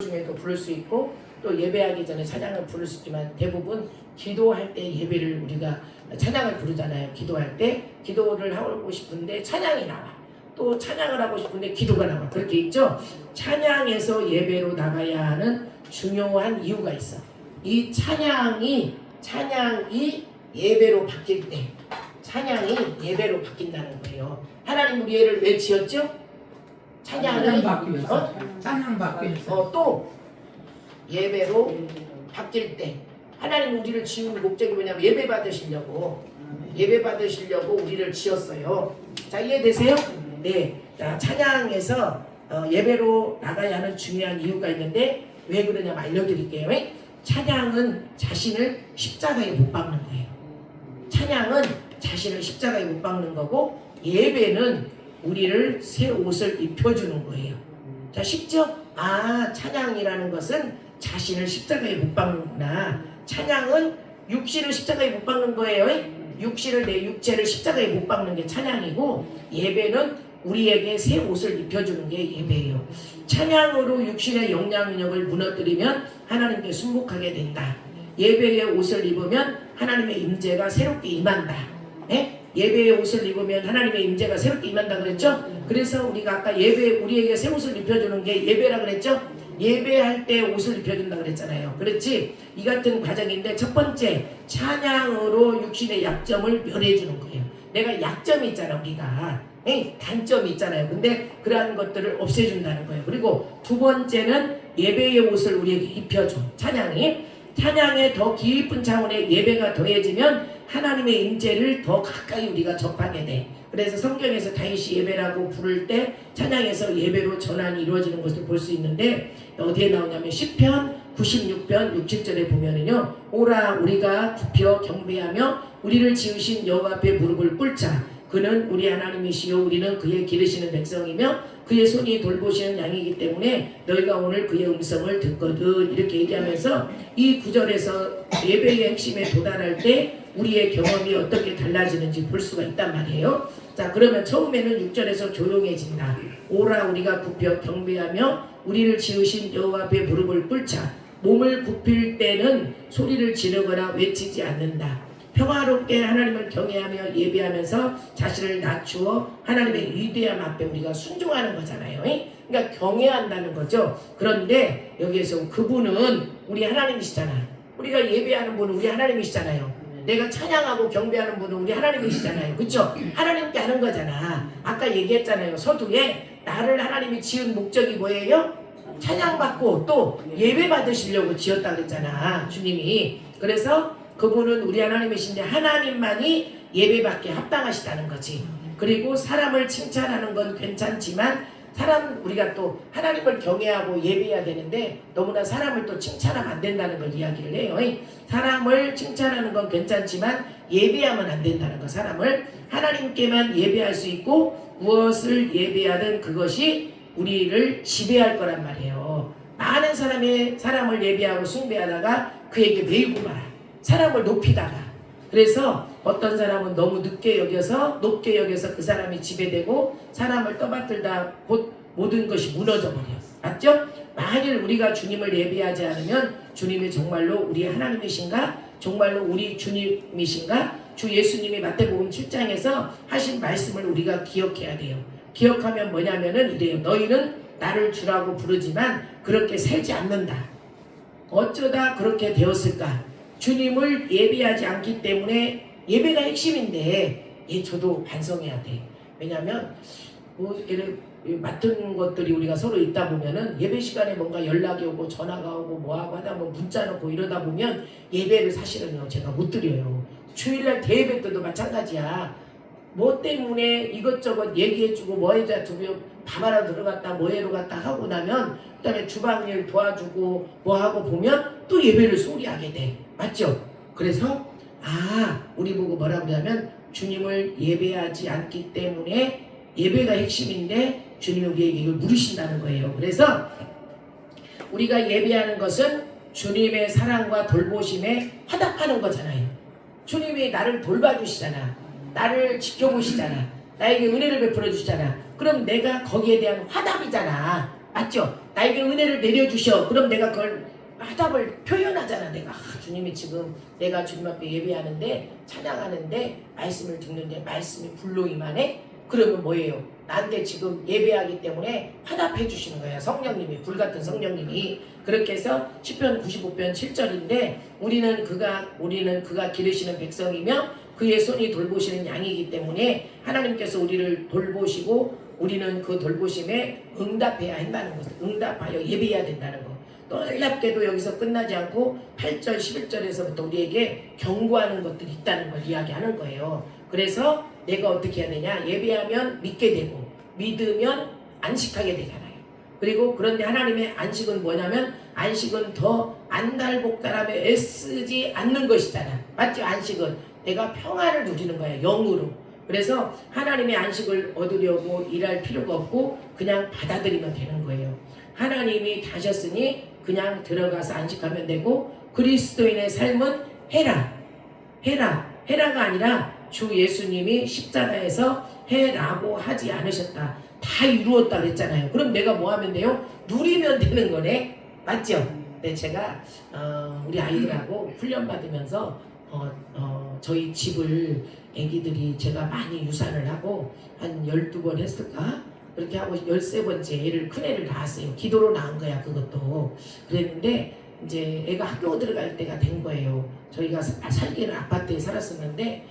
중에도 부를 수 있고 또 예배하기 전에 찬양을 부를 수 있지만 대부분 기도할 때 예배를 우리가 찬양을 부르잖아요. 기도할 때 기도를 하고 싶은데 찬양이 나와. 또 찬양을 하고 싶은데 기도가 나와. 그렇게 있죠. 찬양에서 예배로 나가야 하는 중요한 이유가 있어. 이 찬양이 예배로 바뀔 때 찬양이 예배로 바뀐다는 거예요. 하나님 우리 애를 왜 지었죠? 찬양을 받기 위해서. 찬양 받기 위해서. 또 예배로 바뀔 때 하나님 우리를 지은 목적이 뭐냐면 예배 받으시려고 우리를 지었어요. 자, 이해되세요? 네. 자, 찬양에서 예배로 나가야 하는 중요한 이유가 있는데 왜 그러냐면 알려드릴게요. 찬양은 자신을 십자가에 못 박는 거예요. 찬양은 자신을 십자가에 못 박는 거고 예배는 우리를 새 옷을 입혀주는 거예요. 자, 쉽죠? 아, 찬양이라는 것은 자신을 십자가에 못 박는구나. 찬양은 육신을 십자가에 못 박는 거예요. 내 육체를 십자가에 못 박는 게 찬양이고 예배는 우리에게 새 옷을 입혀주는 게 예배예요. 찬양으로 육신의 영향력을 무너뜨리면 하나님께 순복하게 된다. 예배의 옷을 입으면 하나님의 임재가 새롭게 임한다. 예배의 옷을 입으면 하나님의 임재가 새롭게 임한다 그랬죠? 그래서 우리가 아까 우리에게 새 옷을 입혀주는 게 예배라 그랬죠? 예배할 때 옷을 입혀준다 그랬잖아요. 그렇지? 이 같은 과정인데 첫 번째 찬양으로 육신의 약점을 멸해주는 거예요. 내가 약점이 있잖아 우리가. 단점이 있잖아요. 근데 그러한 것들을 없애준다는 거예요. 그리고 두 번째는 예배의 옷을 우리에게 입혀줘. 찬양에 더 깊은 차원의 예배가 더해지면 하나님의 임재를 더 가까이 우리가 접하게 돼. 그래서 성경에서 다윗이 예배라고 부를 때 찬양에서 예배로 전환이 이루어지는 것을 볼 수 있는데 어디에 나오냐면 시편 96편 6, 7절에 보면은요. 오라 우리가 굽혀 경배하며 우리를 지으신 여호와 앞에 무릎을 꿇자. 그는 우리 하나님이시요 우리는 그의 기르시는 백성이며 그의 손이 돌보시는 양이기 때문에 너희가 오늘 그의 음성을 듣거든. 이렇게 얘기하면서 이 구절에서 예배의 핵심에 도달할 때 우리의 경험이 어떻게 달라지는지 볼 수가 있단 말이에요. 자, 그러면 처음에는 6절에서 조용해진다. 오라 우리가 굽혀 경배하며 우리를 지으신 여호와 앞에 무릎을 꿇자. 몸을 굽힐 때는 소리를 지르거나 외치지 않는다. 평화롭게 하나님을 경외하며 예배하면서 자신을 낮추어 하나님의 위대함 앞에 우리가 순종하는 거잖아요. 그러니까 경외한다는 거죠. 그런데 여기에서 그분은 우리 하나님이시잖아. 우리가 예배하는 분은 우리 하나님이시잖아요. 내가 찬양하고 경배하는 분은 우리 하나님이시잖아요. 그렇죠? 하나님께 하는 거잖아. 아까 얘기했잖아요. 서두에 나를 하나님이 지은 목적이 뭐예요? 찬양받고 또 예배 받으시려고 지었다 그랬잖아. 주님이. 그래서 그분은 우리 하나님이신데 하나님만이 예배받기에 합당하시다는 거지. 그리고 사람을 칭찬하는 건 괜찮지만 우리가 또 하나님을 경외하고 예배해야 되는데 너무나 사람을 또 칭찬하면 안 된다는 걸 이야기를 해요. 사람을 칭찬하는 건 괜찮지만 예배하면 안 된다는 거. 사람을 하나님께만 예배할 수 있고 무엇을 예배하든 그것이 우리를 지배할 거란 말이에요. 많은 사람을 예배하고 숭배하다가 그에게 매이고 말아. 사람을 높이다가 그래서 어떤 사람은 너무 높게 여겨서 그 사람이 지배되고 사람을 떠받들다 곧 모든 것이 무너져 버려. 맞죠? 만일 우리가 주님을 예배하지 않으면 주님이 정말로 우리 하나님이신가? 정말로 우리 주님이신가? 주 예수님이 마태복음 7장에서 하신 말씀을 우리가 기억해야 돼요. 기억하면 뭐냐면은 이래요. 너희는 나를 주라고 부르지만 그렇게 살지 않는다. 어쩌다 그렇게 되었을까? 주님을 예배하지 않기 때문에 예배가 핵심인데 저도 반성해야 돼. 왜냐하면 맡은 것들이 우리가 서로 있다 보면은 예배 시간에 뭔가 연락이 오고 전화가 오고 뭐하고 하다 보면 문자 넣고 이러다 보면 예배를 사실은요 제가 못 드려요. 주일날 대예배 때도 마찬가지야. 뭐 때문에 이것저것 얘기해주고 뭐 해자 두면 밥하러 들어갔다 뭐해로 갔다 하고 나면 그 다음에 주방일 도와주고 뭐하고 보면 또 예배를 소홀히 하게 돼. 맞죠? 그래서 우리 보고 뭐라 그러냐면 주님을 예배하지 않기 때문에 예배가 핵심인데 주님이 우리에게 이걸 물으신다는 거예요. 그래서 우리가 예배하는 것은 주님의 사랑과 돌보심에 화답하는 거잖아요. 주님이 나를 돌봐주시잖아. 나를 지켜보시잖아. 나에게 은혜를 베풀어 주시잖아. 그럼 내가 거기에 대한 화답이잖아. 맞죠? 나에게 은혜를 내려주셔. 그럼 내가 그걸 화답을 표현하잖아. 내가 주님이 지금 내가 주님 앞에 예배하는데 찬양하는데 말씀을 듣는데 말씀이 불로 임하네. 그러면 뭐예요? 나한테 지금 예배하기 때문에 화답해 주시는 거야. 성령님이, 불같은 성령님이. 그렇게 해서 시편 95편 7절인데 우리는 그가 기르시는 백성이며 그의 손이 돌보시는 양이기 때문에 하나님께서 우리를 돌보시고 우리는 그 돌보심에 응답해야 한다는 것을, 응답하여 예배해야 된다는 것. 놀랍게도 여기서 끝나지 않고 8절 11절에서부터 우리에게 경고하는 것들이 있다는 걸 이야기하는 거예요. 그래서 내가 어떻게 해야 되냐? 예배하면 믿게 되고 믿으면 안식하게 되잖아요. 그리고 그런데 하나님의 안식은 뭐냐면 안식은 더 안달복달하며 애쓰지 않는 것이잖아. 맞죠? 안식은 내가 평안을 누리는 거야. 영으로. 그래서 하나님의 안식을 얻으려고 일할 필요가 없고 그냥 받아들이면 되는 거예요. 하나님이 다셨으니 그냥 들어가서 안식하면 되고 그리스도인의 삶은 해라가 아니라 주 예수님이 십자가에서 해라고 하지 않으셨다. 다 이루었다 그랬잖아요. 그럼 내가 뭐 하면 돼요? 누리면 되는 거네. 맞죠? 네, 제가 우리 아이들하고 훈련 받으면서 저희 집을 애기들이 제가 많이 유산을 하고 한 12번 했을까? 그렇게 하고 13번째 애를 큰 애를 낳았어요. 기도로 낳은 거야 그것도. 그랬는데 이제 애가 학교 들어갈 때가 된 거예요. 저희가 살기는 아파트에 살았었는데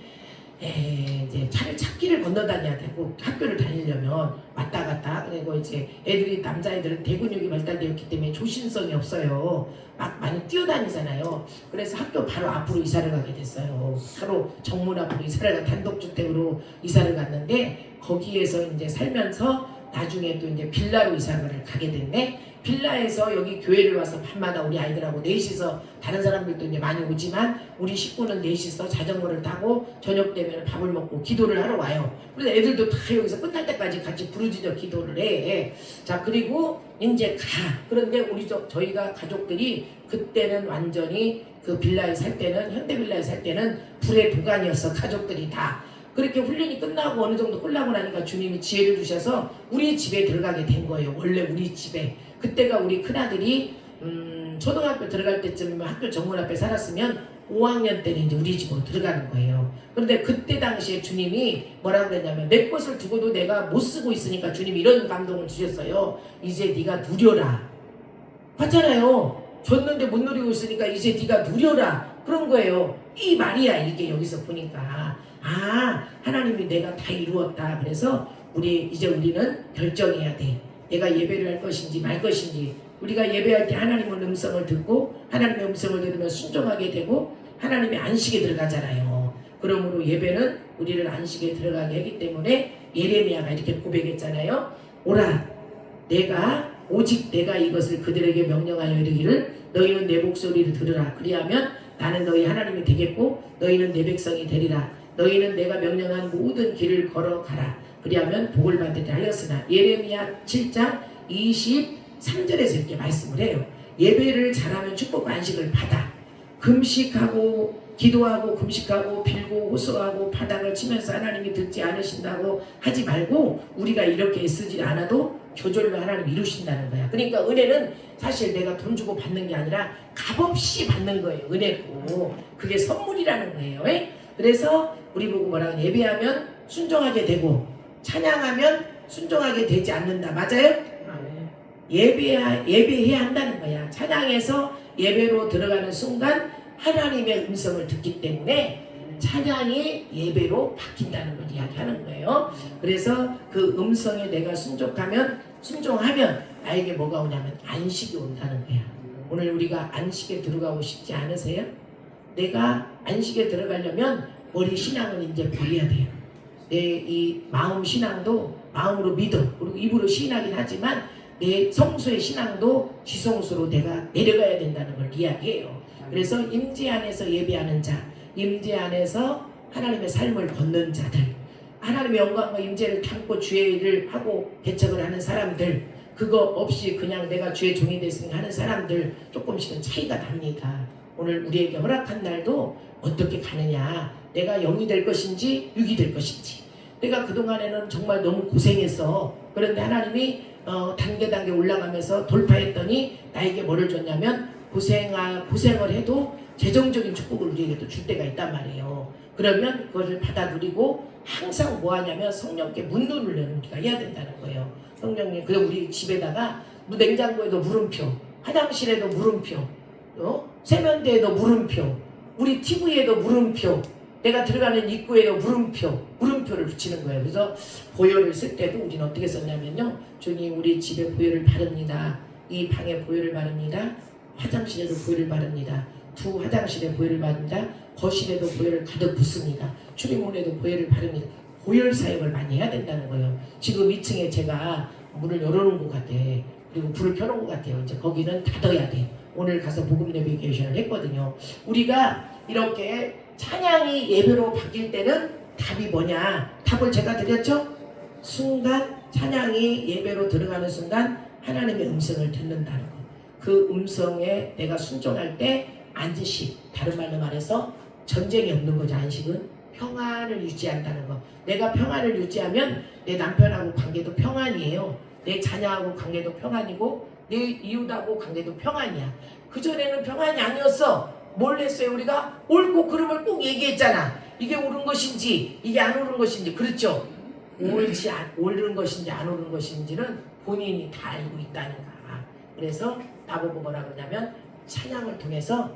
이제 차를 찾기를 건너다녀야 되고 학교를 다니려면 왔다 갔다. 그리고 이제 애들이 남자애들은 대근육이 발달되었기 때문에 조심성이 없어요. 막 많이 뛰어다니잖아요. 그래서 학교 바로 앞으로 이사를 가게 됐어요. 바로 정문 앞으로 이사를 가 단독주택으로 이사를 갔는데 거기에서 이제 살면서 나중에 또 이제 빌라로 이사를 가게 됐네. 빌라에서 여기 교회를 와서 밤마다 우리 아이들하고 넷이서 다른 사람들도 이제 많이 오지만 우리 식구는 넷이서 자전거를 타고 저녁 되면 밥을 먹고 기도를 하러 와요. 그래서 애들도 다 여기서 끝날 때까지 같이 부르짖어 기도를 해. 자 그리고 이제 가. 그런데 저희가 가족들이 그때는 완전히 그 빌라에 살 때는 현대빌라에 살 때는 불의 도가니였어. 가족들이 다. 그렇게 훈련이 끝나고 어느 정도 끝나고 나니까 주님이 지혜를 주셔서 우리 집에 들어가게 된 거예요. 원래 우리 집에. 그때가 우리 큰아들이 초등학교 들어갈 때쯤이면 학교 정문 앞에 살았으면 5학년 때는 이제 우리 집으로 들어가는 거예요. 그런데 그때 당시에 주님이 뭐라고 그랬냐면 내 것을 두고도 내가 못 쓰고 있으니까 주님이 이런 감동을 주셨어요. 이제 네가 누려라. 봤잖아요. 줬는데 못 누리고 있으니까 이제 네가 누려라. 그런 거예요. 이 말이야 이게 여기서 보니까. 하나님이 내가 다 이루었다. 그래서 우리는 결정해야 돼. 내가 예배를 할 것인지 말 것인지. 우리가 예배할 때 하나님의 음성을 듣고 하나님의 음성을 들으면 순종하게 되고 하나님의 안식에 들어가잖아요. 그러므로 예배는 우리를 안식에 들어가게 하기 때문에 예레미야가 이렇게 고백했잖아요. 오라 오직 내가 이것을 그들에게 명령하여 이르기를 너희는 내 목소리를 들으라. 그리하면 나는 너희 하나님이 되겠고 너희는 내 백성이 되리라. 너희는 내가 명령한 모든 길을 걸어가라. 그리하면 복을 받으리라 하였으나 예레미야 7장 23절에서 이렇게 말씀을 해요. 예배를 잘하면 축복과 안식을 받아. 금식하고 기도하고 금식하고 빌고 호소하고 바닥을 치면서 하나님이 듣지 않으신다고 하지 말고 우리가 이렇게 애쓰지 않아도 저절로 하나님 이루신다는 거야. 그러니까 은혜는 사실 내가 돈 주고 받는 게 아니라 값없이 받는 거예요. 은혜고 그게 선물이라는 거예요. 그래서 우리 보고 뭐라고 예배하면 순종하게 되고 찬양하면 순종하게 되지 않는다. 맞아요? 예배해야 한다는 거야. 찬양에서 예배로 들어가는 순간 하나님의 음성을 듣기 때문에 찬양이 예배로 바뀐다는 걸 이야기하는 거예요. 그래서 그 음성에 내가 순종하면 나에게 뭐가 오냐면 안식이 온다는 거야. 오늘 우리가 안식에 들어가고 싶지 않으세요? 내가 안식에 들어가려면 머리 신앙을 이제 버려야 돼요. 내 이 마음 신앙도 마음으로 믿어. 그리고 입으로 시인하긴 하지만 내 성소의 신앙도 지성소로 내가 내려가야 된다는 걸 이야기해요. 그래서 임재 안에서 예배하는 자, 임재 안에서 하나님의 삶을 걷는 자들, 하나님의 영광과 임재를 담고 주의 일을 하고 개척을 하는 사람들, 그거 없이 그냥 내가 주의 종이 됐으니까 하는 사람들 조금씩은 차이가 납니다. 오늘 우리에게 허락한 날도 어떻게 가느냐, 내가 영이 될 것인지 육이 될 것인지. 내가 그동안에는 정말 너무 고생했어. 그런데 하나님이 단계 올라가면서 돌파했더니 나에게 뭐를 줬냐면 고생을 해도 재정적인 축복을 우리에게 또 줄 때가 있단 말이에요. 그러면 그것을 받아 누리고 항상 뭐 하냐면 성령께 문눈을 우리가 해야 된다는 거예요. 성령님, 그래 우리 집에다가 냉장고에도 물음표, 화장실에도 물음표, 세면대에도 물음표, 우리 TV에도 물음표, 내가 들어가는 입구에도 물음표를 붙이는 거예요. 그래서 보혈을 쓸 때도 우리는 어떻게 썼냐면요. 주님, 우리 집에 보혈을 바릅니다. 이 방에 보혈을 바릅니다. 화장실에도 보혈을 바릅니다. 두 화장실에 보혈을 바릅니다. 거실에도 보혈을 가득 붓습니다. 출입문에도 보혈을 바릅니다. 보혈 사역을 많이 해야 된다는 거예요. 지금 2층에 제가 문을 열어놓은 것 같아. 그리고 불을 켜놓은 것 같아요. 이제 거기는 닫아야 돼. 오늘 가서 복음 내비게이션을 했거든요. 우리가 이렇게 찬양이 예배로 바뀔 때는 답이 뭐냐? 답을 제가 드렸죠? 순간 찬양이 예배로 들어가는 순간 하나님의 음성을 듣는다는 거. 그 음성에 내가 순종할 때 안식, 다른 말로 말해서 전쟁이 없는 거죠. 안식은 평안을 유지한다는 거. 내가 평안을 유지하면 내 남편하고 관계도 평안이에요. 내 자녀하고 관계도 평안이고 내 이웃하고 관계도 평안이야. 그전에는 평안이 아니었어. 뭘 했어요? 우리가 옳고 그름을 꼭 얘기했잖아. 이게 옳은 것인지 이게 안 옳은 것인지. 그렇죠? 옳은 것인지 안 옳은 것인지는 본인이 다 알고 있다는 거야. 그래서 나보고 뭐라 그러냐면 찬양을 통해서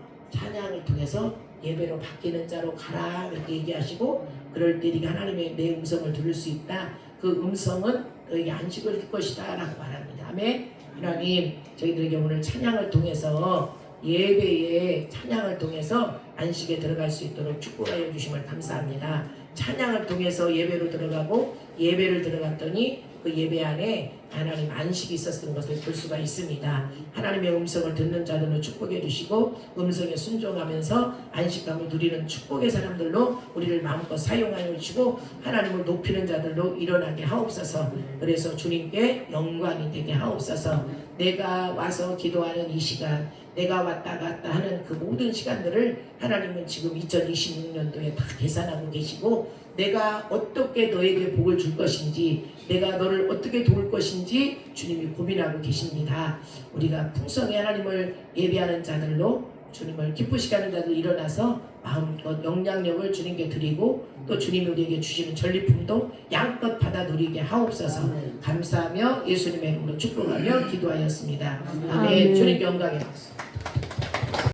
예배로 바뀌는 자로 가라 이렇게 얘기하시고, 그럴 때 네가 하나님의 내 음성을 들을 수 있다. 그 음성은 너에게 안식을 줄 것이다 라고 말합니다. 아멘. 하나님, 저희들에게 오늘 찬양을 통해서 예배에 찬양을 통해서 안식에 들어갈 수 있도록 축복하여 주심을 감사합니다. 찬양을 통해서 예배로 들어가고 예배를 들어갔더니 그 예배 안에 하나님 안식이 있었던 것을 볼 수가 있습니다. 하나님의 음성을 듣는 자들로 축복해 주시고 음성에 순종하면서 안식감을 누리는 축복의 사람들로 우리를 마음껏 사용하여 주시고 하나님을 높이는 자들로 일어나게 하옵소서. 그래서 주님께 영광이 되게 하옵소서. 내가 와서 기도하는 이 시간, 내가 왔다 갔다 하는 그 모든 시간들을 하나님은 지금 2026년도에 다 계산하고 계시고, 내가 어떻게 너에게 복을 줄 것인지, 내가 너를 어떻게 도울 것인지 주님이 고민하고 계십니다. 우리가 풍성히 하나님을 예배하는 자들로 주님을 기쁘시게 하는 자들 일어나서 마음껏 영향력을 주님께 드리고 또 주님이 우리에게 주시는 전리품도 양껏 받아 누리게 하옵소서. 감사하며 예수님의 이름으로 축복하며 기도하였습니다. 아멘. 주님께 영광의 박수.